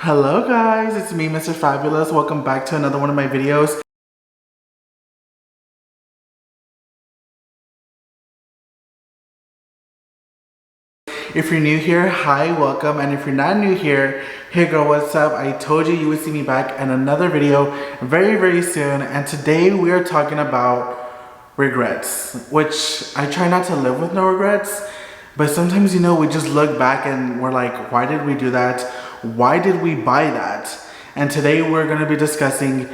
Hello guys, it's me, Mr. Fabulous. Welcome back to another one of my videos. If you're new here, hi, welcome. And if you're not new here, hey girl, what's up? I told you would see me back in another video very soon. And today we are talking about regrets, which I try not to live with no regrets. But sometimes, you know, we just look back and we're like, why did we do that? Why did we buy that? And today we're gonna be discussing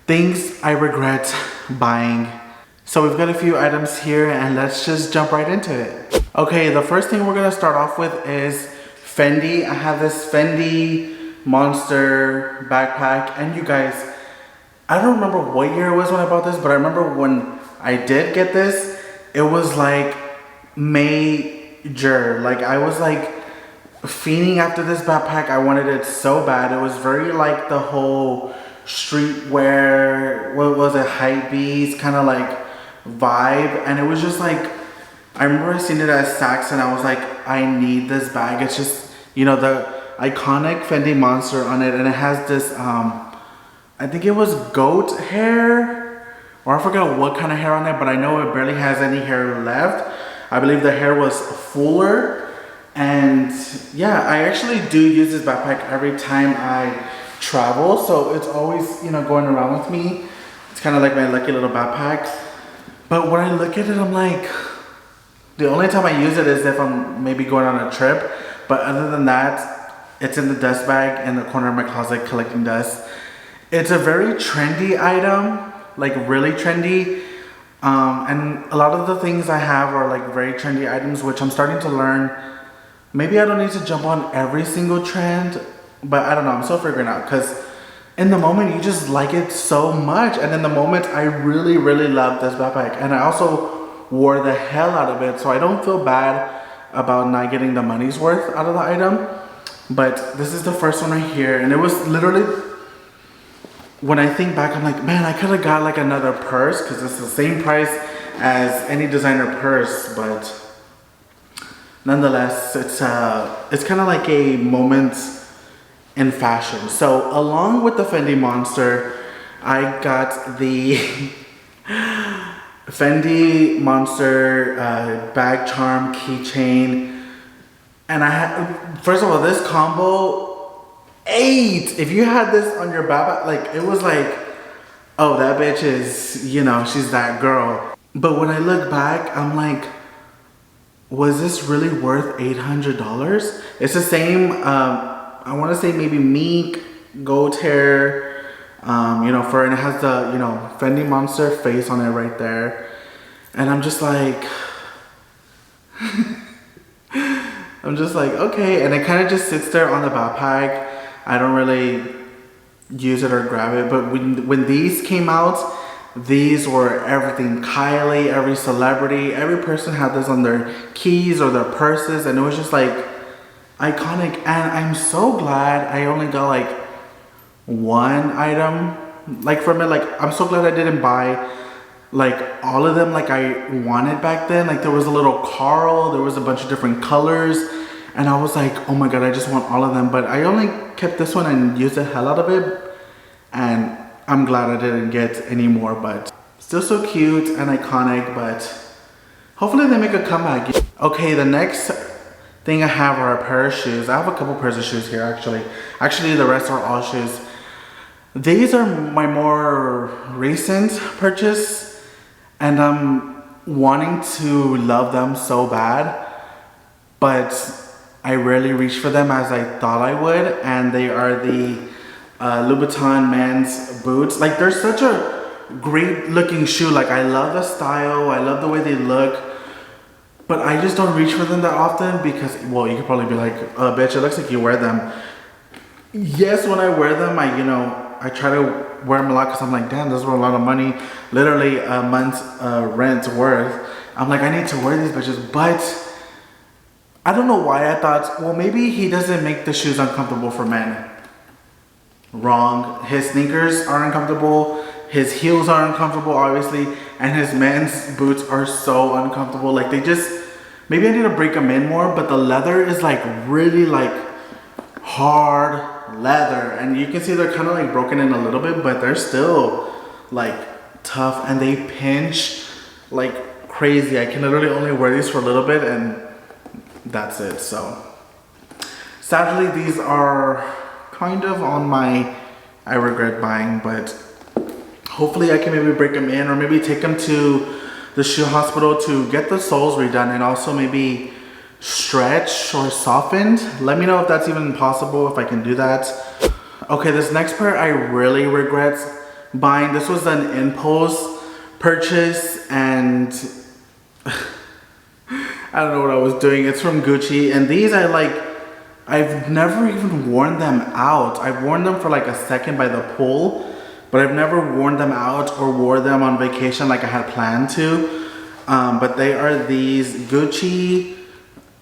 things I regret buying. So we've got a few items here and let's just jump right into it. Okay, the first thing we're gonna start off with is Fendi. I have this Fendi Monster backpack, and you guys, I don't remember what year it was when I bought this, but I remember when I did get this, it was like major. Like I was like fiending after this backpack. I wanted it so bad. It was very like the whole streetwear, what was it, hype beast kind of like vibe, and it was just like, I remember seeing it at Saks and I was like, I need this bag. It's just, you know, the iconic Fendi Monster on it, and it has this I think it was goat hair, or I forgot what kind of hair on it, but I know it barely has any hair left. I believe the hair was fuller. And yeah, I actually do use this backpack every time I travel, so it's always, you know, going around with me. It's kind of like my lucky little backpack. But when I look at it, I'm like, the only time I use it is if I'm maybe going on a trip. But other than that, it's in the dust bag in the corner of my closet collecting dust. It's a very trendy item, like really trendy. And a lot of the things I have are like very trendy items, which I'm starting to learn. Maybe I don't need to jump on every single trend, but I don't know, I'm still figuring out, because in the moment you just like it so much, and in the moment I really love this backpack, and I also wore the hell out of it, so I don't feel bad about not getting the money's worth out of the item. But this is the first one right here, and it was literally, when I think back, I'm like, man, I could have got like another purse, because it's the same price as any designer purse, but nonetheless, it's kind of like a moment in fashion. So along with the Fendi Monster, I got the Fendi Monster bag charm keychain, and I had, first of all, this combo 8. If you had this on your backpack, like it was like, oh, that bitch is, you know, she's that girl. But when I look back, I'm like, was this really worth $800? It's the same, I want to say maybe mink, goat hair, you know, and it has the, you know, Fendi Monster face on it right there. And I'm just like, I'm just like, okay. And it kind of just sits there on the backpack. I don't really use it or grab it. But when these came out, these were everything. Kylie, every celebrity, every person had this on their keys or their purses, and it was just like iconic. And I'm so glad I only got like one item like from it. Like I'm so glad I didn't buy like all of them like I wanted back then. Like there was a little Carl, there was a bunch of different colors, and I was like, oh my god, I just want all of them. But I only kept this one and used the hell out of it, and I'm glad I didn't get any more. But still so cute and iconic, but hopefully they make a comeback. Okay, the next thing I have are a pair of shoes. I have a couple pairs of shoes here actually. Actually, the rest are all shoes. These are my more recent purchase, and I'm wanting to love them so bad, but I rarely reach for them as I thought I would, and they are the Vuitton men's boots. Like they're such a great looking shoe. Like I love the style, I love the way they look, but I just don't reach for them that often because, well, you could probably be like, oh bitch, it looks like you wear them. Yes, when I wear them, I try to wear them a lot because I'm like, damn, this is a lot of money, literally a month's rent worth. I'm like, I need to wear these bitches, but I don't know why I thought, well, maybe he doesn't make the shoes uncomfortable for men. Wrong. His sneakers are uncomfortable, his heels are uncomfortable obviously, and his men's boots are so uncomfortable. Like they just, maybe I need to break them in more, but the leather is like really like hard leather, and you can see they're kind of like broken in a little bit, but they're still like tough, and they pinch like crazy. I can literally only wear these for a little bit and that's it. So sadly, these are kind of on my I regret buying, but hopefully I can maybe break them in, or maybe take them to the shoe hospital to get the soles redone, and also maybe stretched or softened. Let me know if that's even possible, if I can do that. Okay, this next pair I really regret buying. This was an impulse purchase, and I don't know what I was doing. It's from Gucci, and these I've never even worn them out. I've worn them for like a second by the pool, but I've never worn them out or wore them on vacation like I had planned to. But they are these Gucci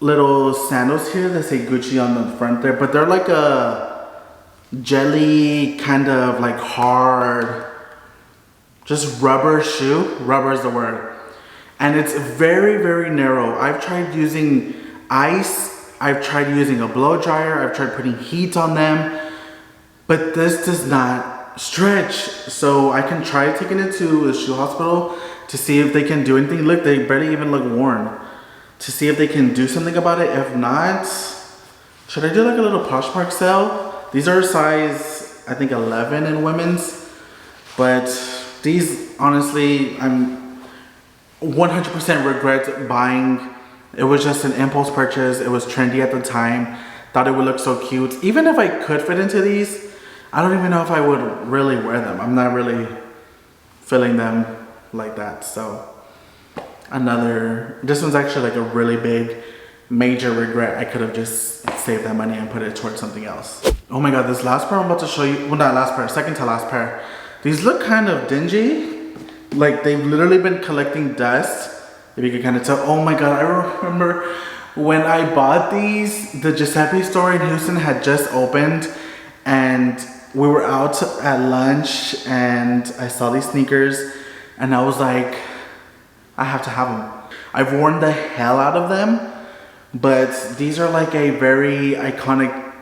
little sandals here. They say Gucci on the front there, but they're like a jelly kind of like hard, just rubber shoe. Rubber is the word. And it's very, very narrow. I've tried using ice. I've tried using a blow dryer. I've tried putting heat on them, but this does not stretch. So I can try taking it to the shoe hospital to see if they can do anything. Look, they barely even look worn. To see if they can do something about it. If not, should I do like a little Poshmark sale? These are size, I think 11 in women's, but these, honestly, I'm 100% regret buying. It was just an impulse purchase. It was trendy at the time. Thought it would look so cute. Even if I could fit into these, I don't even know if I would really wear them. I'm not really feeling them like that. So this one's actually like a really big, major regret. I could have just saved that money and put it towards something else. Oh my God, this last pair I'm about to show you, well, not last pair, second to last pair. These look kind of dingy. Like they've literally been collecting dust. If you can kind of tell. Oh my God, I remember when I bought these, the Giuseppe store in Houston had just opened, and we were out at lunch and I saw these sneakers and I was like, I have to have them. I've worn the hell out of them, but these are like a very iconic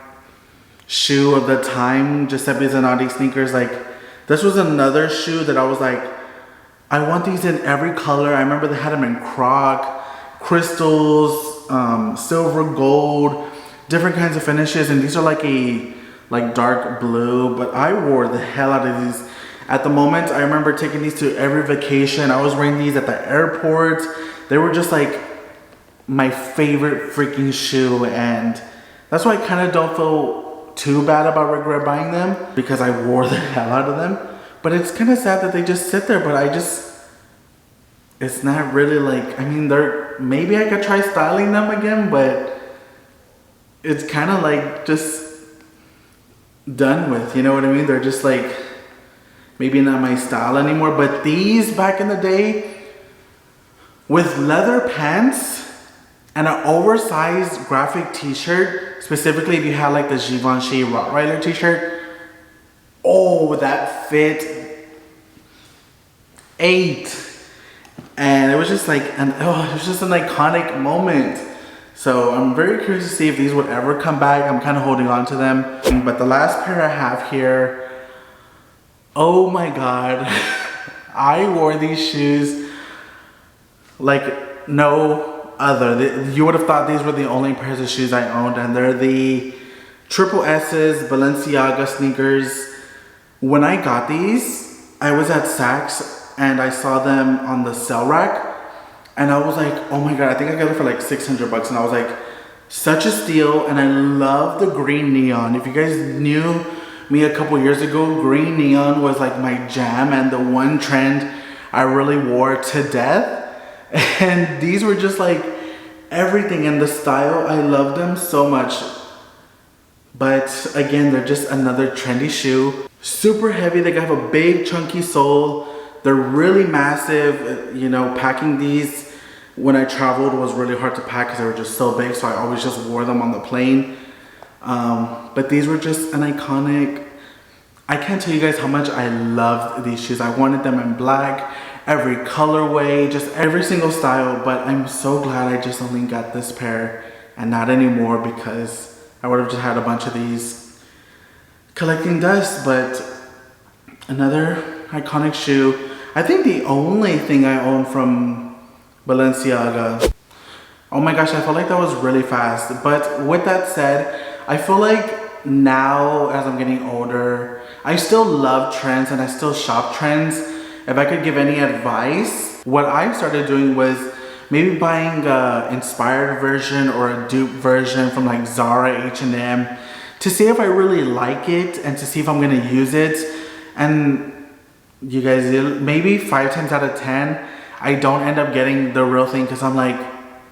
shoe of the time. Giuseppe Zanotti sneakers. Like, this was another shoe that I was like, I want these in every color. I remember they had them in croc, crystals, silver, gold, different kinds of finishes, and these are like a dark blue, but I wore the hell out of these. At the moment, I remember taking these to every vacation. I was wearing these at the airport. They were just like my favorite freaking shoe, and that's why I kind of don't feel too bad about regret buying them, because I wore the hell out of them. But it's kind of sad that they just sit there, but it's not really like, I mean, maybe I could try styling them again, but it's kind of like just done with, you know what I mean? They're just like, maybe not my style anymore. But these back in the day, with leather pants and an oversized graphic t-shirt, specifically if you had like the Givenchy Rottweiler t-shirt, oh, that fit 8. And it was just like, it was just an iconic moment. So I'm very curious to see if these would ever come back. I'm kind of holding on to them. But the last pair I have here, oh my God. I wore these shoes like no other. You would have thought these were the only pairs of shoes I owned, and they're the Triple S's Balenciaga sneakers. When I got these, I was at Saks and I saw them on the sale rack, and I was like, oh my God, I think I got it for like 600 bucks. And I was like, such a steal. And I love the green neon. If you guys knew me a couple years ago, green neon was like my jam and the one trend I really wore to death. And these were just like everything, and the style, I love them so much. But again, they're just another trendy shoe. Super heavy. They have a big chunky sole. They're really massive. You know, packing these when I traveled was really hard to pack because they were just so big, so I always just wore them on the plane. But these were just an iconic, I can't tell you guys how much I loved these shoes. I wanted them in black, every colorway, just every single style. But I'm so glad I just only got this pair and not anymore, because I would have just had a bunch of these collecting dust. But another iconic shoe. I think the only thing I own from Balenciaga. Oh my gosh, I feel like that was really fast. But with that said, I feel like now as I'm getting older, I still love trends and I still shop trends. If I could give any advice, what I started doing was maybe buying an inspired version or a dupe version from like Zara, H&M to see if I really like it and to see if I'm gonna use it. And you guys, maybe 5 times out of 10, I don't end up getting the real thing because I'm like,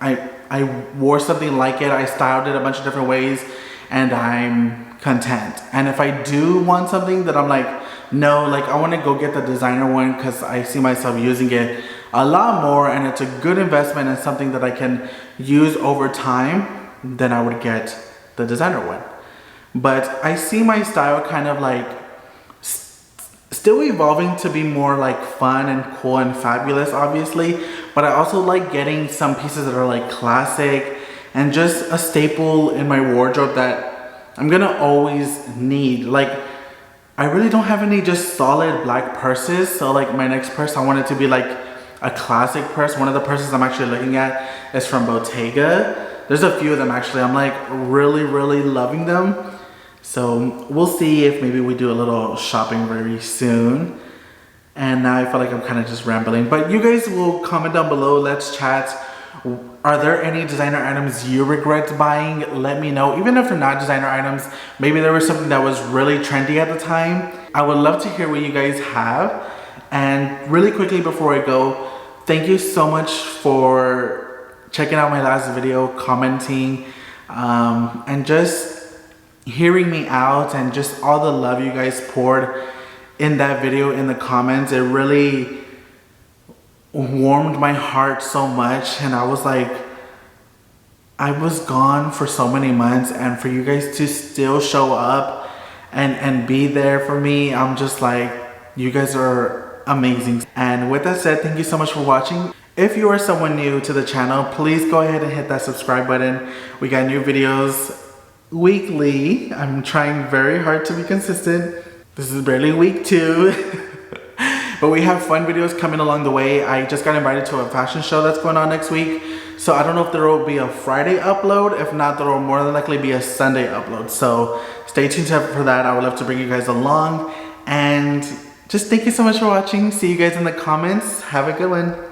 I wore something like it, I styled it a bunch of different ways, and I'm content. And if I do want something that I'm like, no, like I want to go get the designer one because I see myself using it a lot more and it's a good investment and something that I can use over time, then I would get the designer one. But I see my style kind of like still evolving to be more like fun and cool and fabulous, obviously, but I also like getting some pieces that are like classic and just a staple in my wardrobe that I'm gonna always need. Like, I really don't have any just solid black purses, so like my next purse, I want it to be like a classic purse. One of the purses I'm actually looking at is from Bottega. There's a few of them actually. I'm like really loving them. So we'll see if maybe we do a little shopping very soon. And now I feel like I'm kind of just rambling, but you guys will comment down below. Let's chat. Are there any designer items you regret buying? Let me know. Even if they're not designer items, maybe there was something that was really trendy at the time. I would love to hear what you guys have. And really quickly before I go, thank you so much for checking out my last video, commenting, and just hearing me out, and just all the love you guys poured in that video in the comments. It really warmed my heart so much, and I was like, I was gone for so many months, and for you guys to still show up and be there for me, I'm just like, you guys are amazing. And with that said, thank you so much for watching. If you are someone new to the channel, please go ahead and hit that subscribe button. We got new videos weekly. I'm trying very hard to be consistent. This is barely week 2. But we have fun videos coming along the way. I just got invited to a fashion show that's going on next week. So I don't know if there will be a Friday upload. If not, there will more than likely be a Sunday upload. So stay tuned for that. I would love to bring you guys along. And just thank you so much for watching. See you guys in the comments. Have a good one.